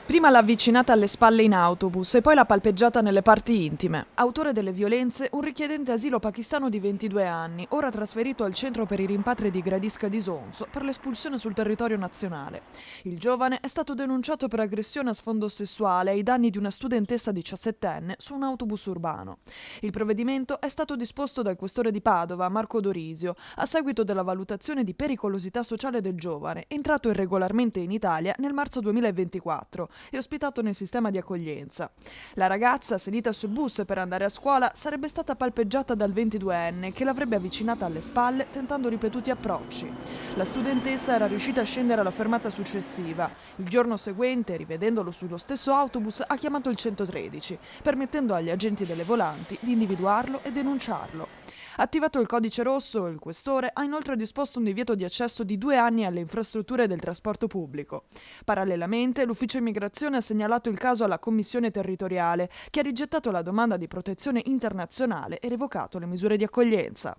Prima l'ha avvicinata alle spalle in autobus e poi l'ha palpeggiata nelle parti intime. Autore delle violenze, un richiedente asilo pakistano di 22 anni, ora trasferito al centro per i rimpatri di Gradisca di Sonso per l'espulsione sul territorio nazionale. Il giovane è stato denunciato per aggressione a sfondo sessuale ai danni di una studentessa 17enne su un autobus urbano. Il provvedimento è stato disposto dal questore di Padova, Marco Dorisio, a seguito della valutazione di pericolosità sociale del giovane, entrato irregolarmente in Italia nel marzo 2024 e ospitato nel sistema di accoglienza. La ragazza, sedita sul bus per andare a scuola, sarebbe stata palpeggiata dal 22enne che l'avrebbe avvicinata alle spalle tentando ripetuti approcci. La studentessa era riuscita a scendere alla fermata successiva. Il giorno seguente, rivedendolo sullo stesso autobus, ha chiamato il 113, permettendo agli agenti delle volanti di individuarlo e denunciarlo. Attivato il codice rosso, il questore ha inoltre disposto un divieto di accesso di 2 anni alle infrastrutture del trasporto pubblico. Parallelamente, l'Ufficio Immigrazione ha segnalato il caso alla Commissione territoriale, che ha rigettato la domanda di protezione internazionale e revocato le misure di accoglienza.